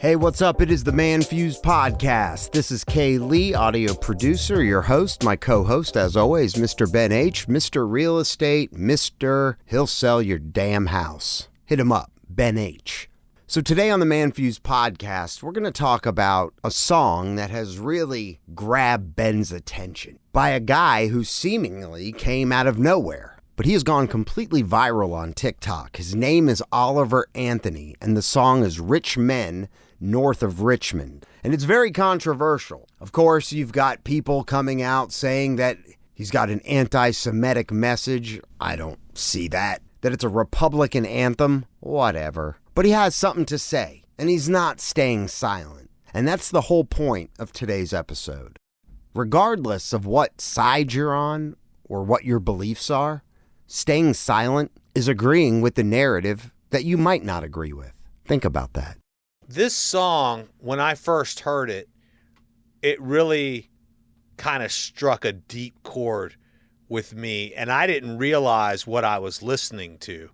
Hey, what's up? It is the ManFUzed Podcast. This is Kay Lee, audio producer, your host, my co-host, as always, Mr. Ben H., Mr. Real Estate, He'll sell your damn house. Hit him up, Ben H. So today on the ManFUzed Podcast, we're going to talk about a song that has really grabbed Ben's attention by a guy who seemingly came out of nowhere. But he has gone completely viral on TikTok. His name is Oliver Anthony, and the song is Rich Men North of Richmond. And it's very controversial. Of course, you've got people coming out saying that he's got an anti-Semitic message. I don't see that. That it's a Republican anthem. Whatever. But he has something to say, and he's not staying silent. And that's the whole point of today's episode. Regardless of what side you're on or what your beliefs are, staying silent is agreeing with the narrative that you might not agree with. Think about that. This song, when I first heard it, it really kind of struck a deep chord with me, and I didn't realize what I was listening to.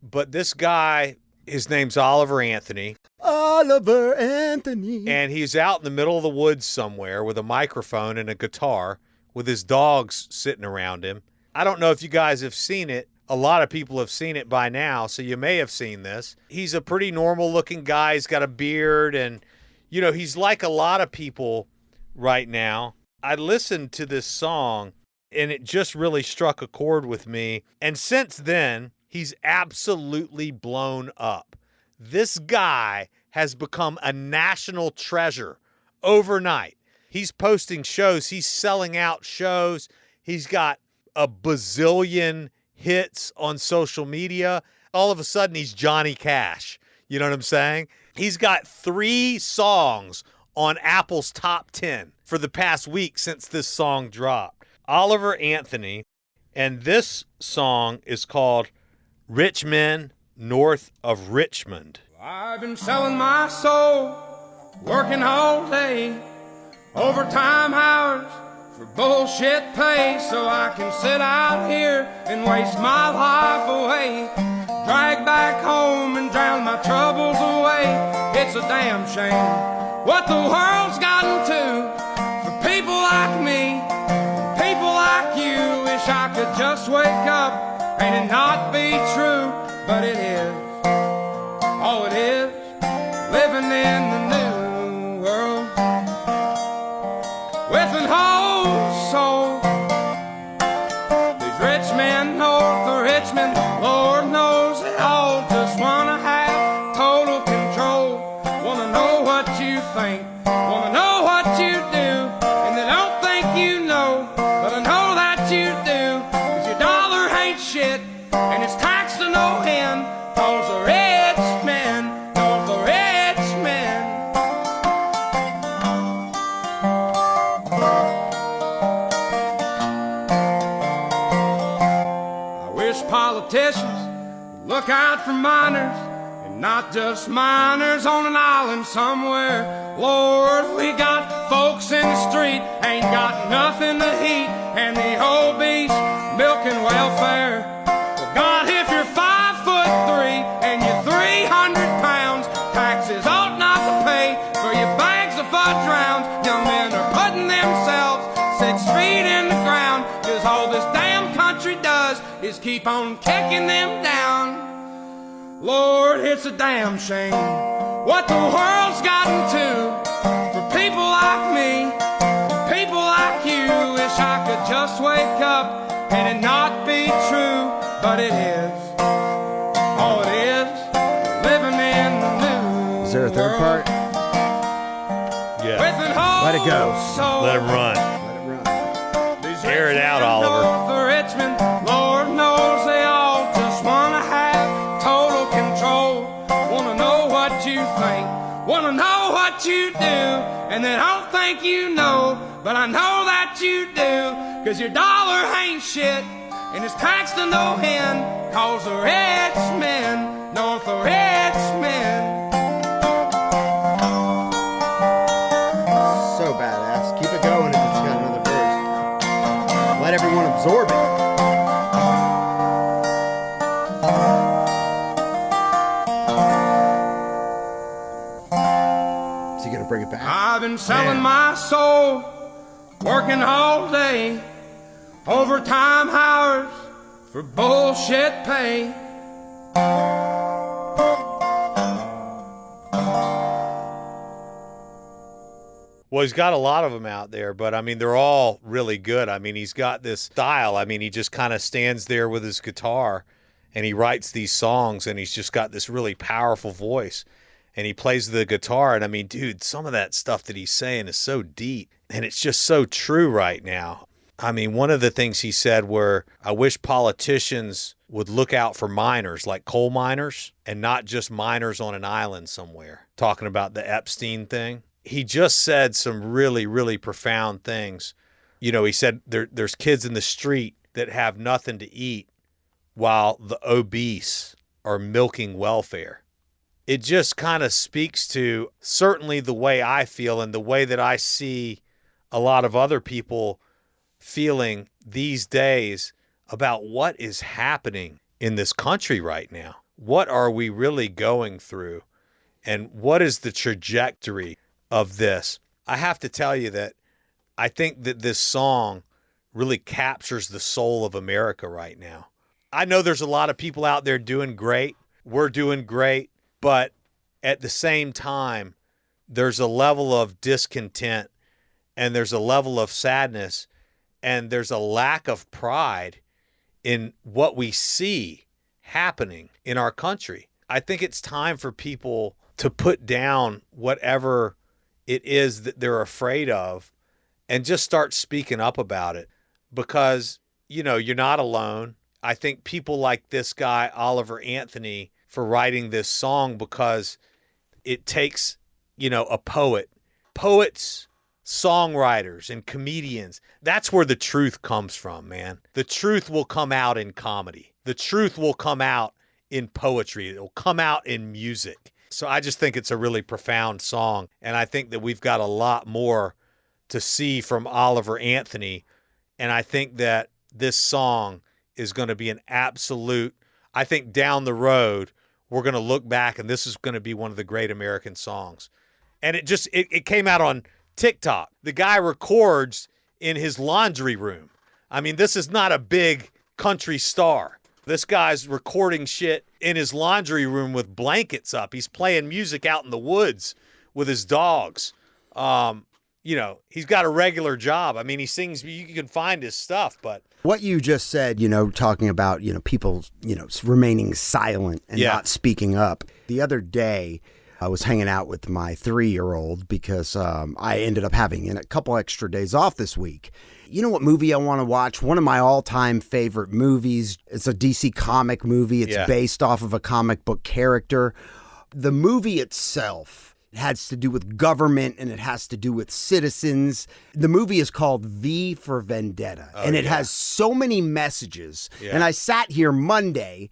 But this guy, his name's Oliver Anthony. Oliver Anthony. And he's out in the middle of the woods somewhere with a microphone and a guitar with his dogs sitting around him. I don't know if you guys have seen it. A lot of people have seen it by now, so you may have seen this. He's a pretty normal-looking guy. He's got a beard, and, you know, he's like a lot of people right now. I listened to this song, and it just really struck a chord with me. And since then, he's absolutely blown up. This guy has become a national treasure overnight. He's posting shows. He's selling out shows. He's got a bazillion hits on social media. All of a sudden, he's Johnny Cash. You know what I'm saying? He's got 3 songs on Apple's top 10 for the past week since this song dropped. Oliver Anthony, and this song is called Rich Men North of Richmond. I've been selling my soul, working all day, overtime hours for bullshit pay, so I can sit out here and waste my life away, drag back home and drown my troubles away. It's a damn shame what the world's gotten to for people like me, people like you. Wish I could just wake up and it not be true, but it is. Oh, it is living in the new world with an whole soul. These rich men north of Richmond, Lord knows they all just wanna have total control. Wanna know what you think, wanna know what you do, and they don't think you know, but I know that you do. 'Cause your dollar ain't shit, and it's taxed to no end. 'Cause the rich men north of Richmond. Politicians look out for minors, and not just minors on an island somewhere. Lord, we got folks in the street, ain't got nothing to eat, and the obese milking welfare. Well, God, if you're 5'3" and you're 300 pounds, taxes ought not to pay for your bags of fudge rounds. Young men are putting themselves 6 feet in the ground, 'cause all this damn country does is keep on kicking them down. Lord, it's a damn shame what the world's gotten to for people like me, people like you. Wish I could just wake up and it not be true, but it is. Oh, it is living in the new. Is there a third part? Yeah. Let it go. Let him run. Air it out, Oliver. Richmond, Lord knows they all just wanna have total control. Wanna know what you think, wanna know what you do, and they don't think you know, but I know that you do. 'Cause your dollar ain't shit, and it's taxed to no end. 'Cause the rich men north of Richmond. So badass. Keep it going if it's got another verse. Let everyone absorb it. it back. I've been selling my soul, working all day, overtime hours for bullshit pay. Well, he's got a lot of them out there, but I mean, they're all really good. I mean, he's got this style. I mean, he just kind of stands there with his guitar and he writes these songs, and he's just got this really powerful voice, and he plays the guitar. And I mean, dude, some of that stuff that he's saying is so deep, and it's just so true right now. I mean, one of the things he said were, I wish politicians would look out for miners, like coal miners, and not just miners on an island somewhere, talking about the Epstein thing. He just said some really, really profound things. You know, he said there's kids in the street that have nothing to eat while the obese are milking welfare. It just kind of speaks to certainly the way I feel and the way that I see a lot of other people feeling these days about what is happening in this country right now. What are we really going through? And what is the trajectory of this? I have to tell you that I think that this song really captures the soul of America right now. I know there's a lot of people out there doing great. We're doing great. But at the same time, there's a level of discontent, and there's a level of sadness, and there's a lack of pride in what we see happening in our country. I think it's time for people to put down whatever it is that they're afraid of and just start speaking up about it, because, you know, you're not alone. I think people like this guy, Oliver Anthony, for writing this song, because it takes, you know, a poet. Poets, songwriters, and comedians, that's where the truth comes from, man. The truth will come out in comedy. The truth will come out in poetry. It will come out in music. So I just think it's a really profound song, and I think that we've got a lot more to see from Oliver Anthony, and I think that this song is going to be an absolute, I think down the road, we're going to look back, and this is going to be one of the great American songs. And it came out on TikTok. The guy records in his laundry room. I mean, this is not a big country star. This guy's recording shit in his laundry room with blankets up. He's playing music out in the woods with his dogs. You know, he's got a regular job. I mean, he sings, you can find his stuff, but. What you just said, you know, talking about, you know, people, you know, remaining silent and not speaking up. The other day, I was hanging out with my 3-year-old because I ended up having a couple extra days off this week. You know what movie I want to watch? One of my all-time favorite movies. It's a DC comic movie. It's based off of a comic book character. The movie itself has to do with government, and it has to do with citizens. The movie is called For Vendetta, and it has so many messages. Yeah. And I sat here Monday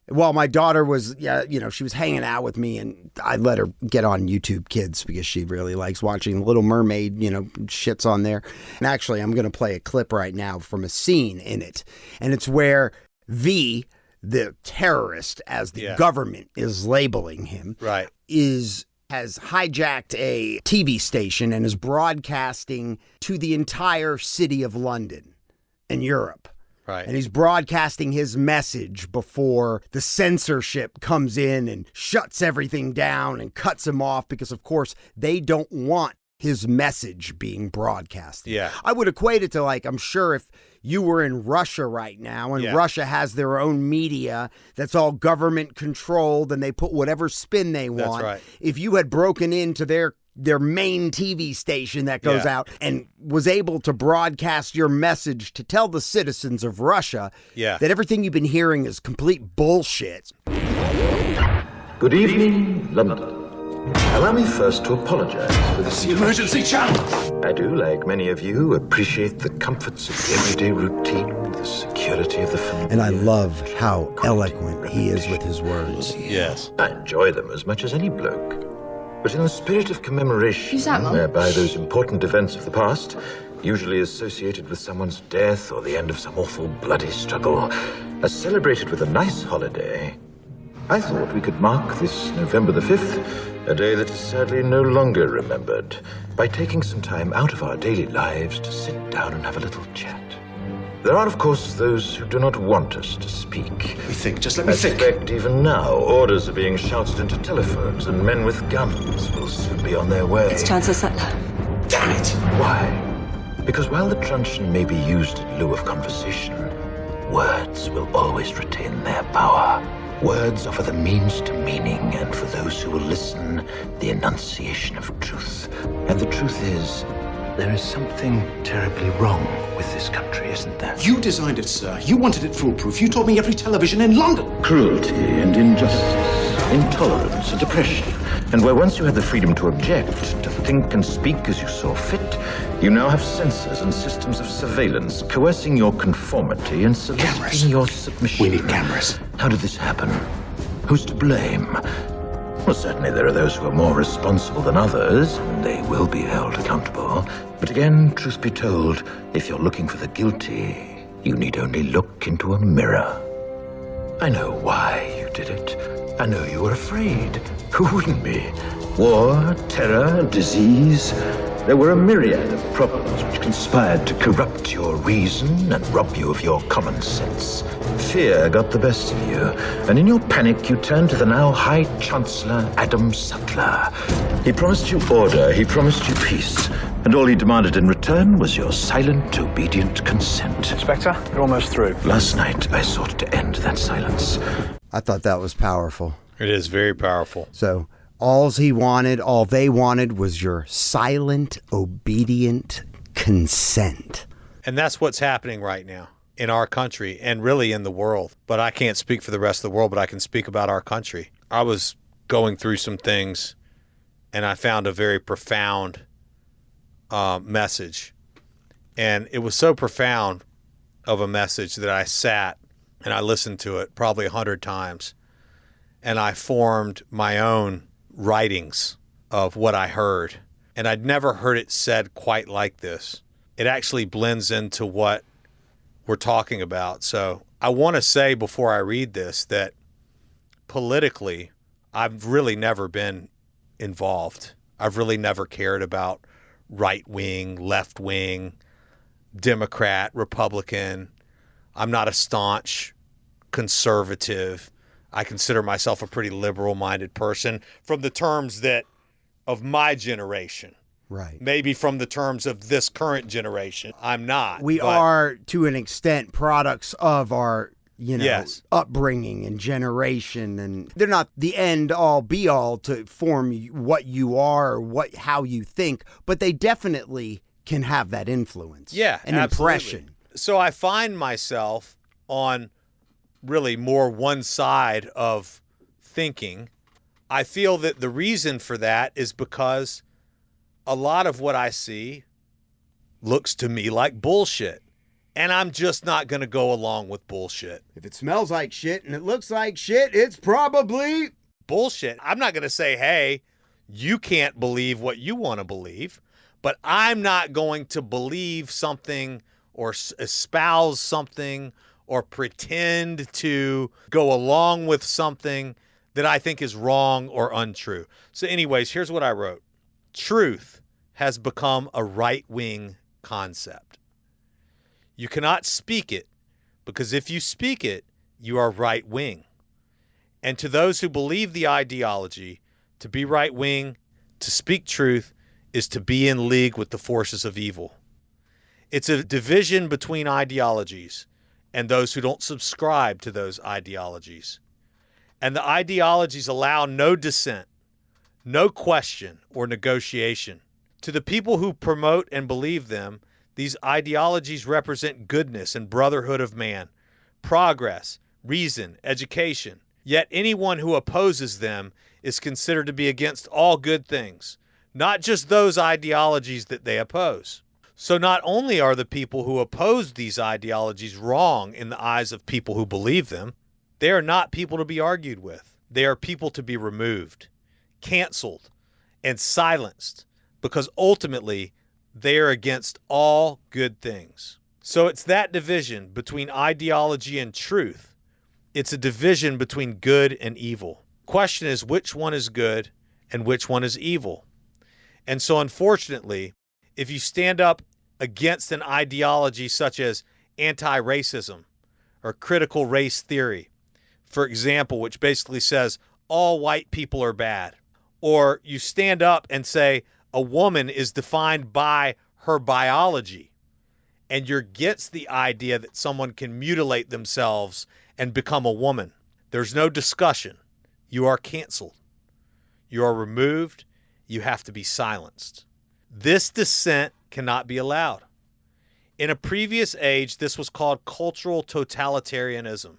while my daughter was, you know, she was hanging out with me, and I let her get on YouTube Kids because she really likes watching Little Mermaid, you know, shit's on there. And actually, I'm going to play a clip right now from a scene in it. And it's where the terrorist, as the government is labeling him, has hijacked a TV station and is broadcasting to the entire city of London and Europe. Right. And he's broadcasting his message before the censorship comes in and shuts everything down and cuts him off because, of course, they don't want his message being broadcasted. Yeah. I would equate it to, like, I'm sure if you were in Russia right now and Russia has their own media that's all government controlled and they put whatever spin they want. That's right. If you had broken into their main TV station that goes out and was able to broadcast your message to tell the citizens of Russia that everything you've been hearing is complete bullshit. Good evening, London. Allow me first to apologize for That's the emergency channel. I do, like many of you, appreciate the comforts of everyday routine, the security of the familiar. And I love how eloquent he is with his words. Yes. I enjoy them as much as any bloke. But in the spirit of commemoration, Who's that, Mum? whereby those important events of the past, usually associated with someone's death or the end of some awful bloody struggle, are celebrated with a nice holiday, I thought we could mark this November the 5th A day that is sadly no longer remembered, by taking some time out of our daily lives to sit down and have a little chat. There are, of course, those who do not want us to speak. Let me think, just let me I think. suspect even now, orders are being shouted into telephones, and men with guns will soon be on their way. It's Chancellor Sutler. Damn it! Why? Because while the truncheon may be used in lieu of conversation, words will always retain their power. Words offer the means to meaning, and for those who will listen, the enunciation of truth. And the truth is, there is something terribly wrong with this country, isn't there? You designed it, sir. You wanted it foolproof. You told me every television in London. Cruelty and injustice, intolerance and oppression. And where once you had the freedom to object, to think and speak as you saw fit, you now have censors and systems of surveillance coercing your conformity and soliciting Cameras. your submission. We need cameras. How did this happen? Who's to blame? Well, certainly there are those who are more responsible than others, and they will be held accountable. But again, truth be told, if you're looking for the guilty, you need only look into a mirror. I know why you did it. I know you were afraid. Who wouldn't be? War, terror, disease. There were a myriad of problems which conspired to corrupt your reason and rob you of your common sense. Fear got the best of you, and in your panic you turned to the now High Chancellor Adam Sutler. He promised you order, he promised you peace, and all he demanded in return was your silent, obedient consent. Inspector, you're almost through. Last night I sought to end that silence. I thought that was powerful. It is very powerful. So all they wanted was your silent, obedient consent. And that's what's happening right now in our country and really in the world. But I can't speak for the rest of the world, but I can speak about our country. I was going through some things and I found a very profound message. And it was so profound of a message that I sat and I listened to it probably 100 times. And I formed my own writings of what I heard. And I'd never heard it said quite like this. It actually blends into what we're talking about. So I want to say before I read this that politically, I've really never been involved. I've really never cared about right wing, left wing, Democrat, Republican. I'm not a staunch conservative. I consider myself a pretty liberal-minded person from the terms that of my generation. Right. Maybe from the terms of this current generation. I'm not. We are, to an extent, products of our, Yes. upbringing and generation. And they're not the end-all, be-all to form what you are or how you think, but they definitely can have that influence. Yeah, an absolutely. impression. So I find myself on really more one side of thinking. I feel that the reason for that is because a lot of what I see looks to me like bullshit. And I'm just not going to go along with bullshit. If it smells like shit and it looks like shit, it's probably bullshit. I'm not going to say, hey, you can't believe what you want to believe, but I'm not going to believe something or espouse something or pretend to go along with something that I think is wrong or untrue. So anyways, here's what I wrote. Truth has become a right-wing concept. You cannot speak it because if you speak it, you are right-wing. And to those who believe the ideology, to be right-wing, to speak truth, is to be in league with the forces of evil. It's a division between ideologies and those who don't subscribe to those ideologies. And the ideologies allow no dissent, no question or negotiation. To the people who promote and believe them, these ideologies represent goodness and brotherhood of man, progress, reason, education. Yet anyone who opposes them is considered to be against all good things, not just those ideologies that they oppose. So not only are the people who oppose these ideologies wrong in the eyes of people who believe them, they are not people to be argued with. They are people to be removed, canceled, and silenced because ultimately they are against all good things. So it's that division between ideology and truth. It's a division between good and evil. Question is, which one is good and which one is evil. And so unfortunately, if you stand up against an ideology such as anti-racism or critical race theory, for example, which basically says all white people are bad, or you stand up and say a woman is defined by her biology, and you're against the idea that someone can mutilate themselves and become a woman, there's no discussion. You are canceled. You are removed. You have to be silenced. This dissent cannot be allowed. In a previous age, this was called cultural totalitarianism,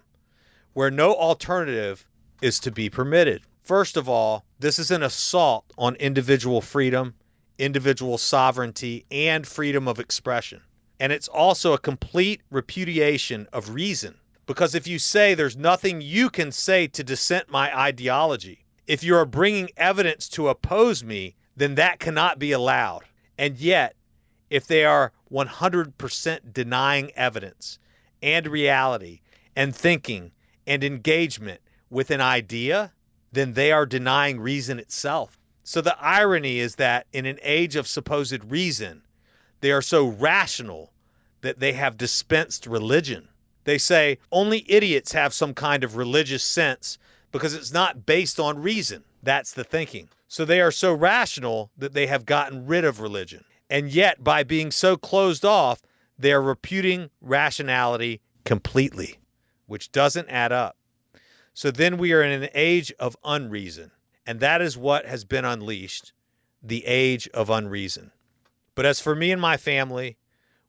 where no alternative is to be permitted. First of all, this is an assault on individual freedom, individual sovereignty, and freedom of expression. And it's also a complete repudiation of reason. Because if you say there's nothing you can say to dissent my ideology, if you are bringing evidence to oppose me, then that cannot be allowed. And yet, if they are 100% denying evidence and reality and thinking and engagement with an idea, then they are denying reason itself. So the irony is that in an age of supposed reason, they are so rational that they have dispensed religion. They say only idiots have some kind of religious sense because it's not based on reason. That's the thinking. So they are so rational that they have gotten rid of religion. And yet, by being so closed off, they are reputing rationality completely, which doesn't add up. So then we are in an age of unreason. And that is what has been unleashed, the age of unreason. But as for me and my family,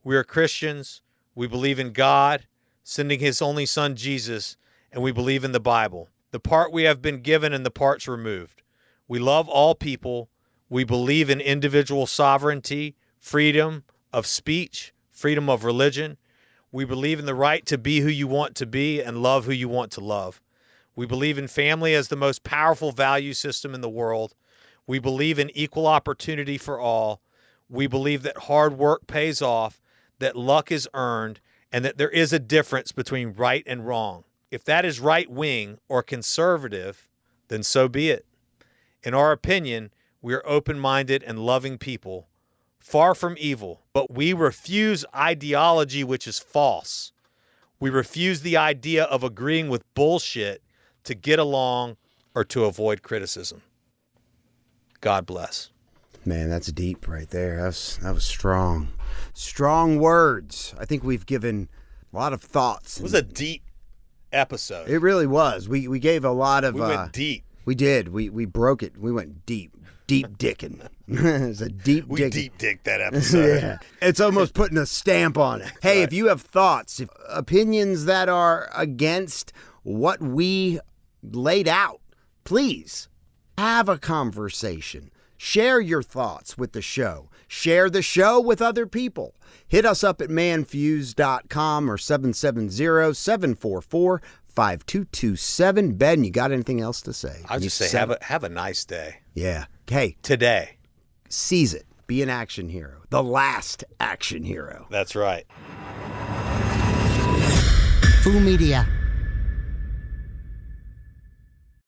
we are Christians. We believe in God sending his only son, Jesus, and we believe in the Bible, the part we have been given and the parts removed. We love all people. We believe in individual sovereignty, freedom of speech, freedom of religion. We believe in the right to be who you want to be and love who you want to love. We believe in family as the most powerful value system in the world. We believe in equal opportunity for all. We believe that hard work pays off, that luck is earned, and that there is a difference between right and wrong. If that is right-wing or conservative, then so be it. In our opinion, we are open-minded and loving people, far from evil, but we refuse ideology which is false. We refuse the idea of agreeing with bullshit to get along or to avoid criticism. God bless. Man, that's deep right there. That was strong. Strong words. I think we've given a lot of thoughts. It was a deep episode. It really was. We gave a lot of... We went deep. We did. We broke it. We went deep. Deep dicking. It was a deep dicking. We deep dicked that episode. Yeah. It's almost putting a stamp on it. Hey, if you have thoughts, opinions that are against what we laid out, please have a conversation. Share your thoughts with the show. Share the show with other people. Hit us up at ManFUzed.com or 770-744-5227. Ben, you got anything else to say? I'll just say have a nice day. Yeah. Hey. Today. Seize it. Be an action hero. The last action hero. That's right. Foo Media.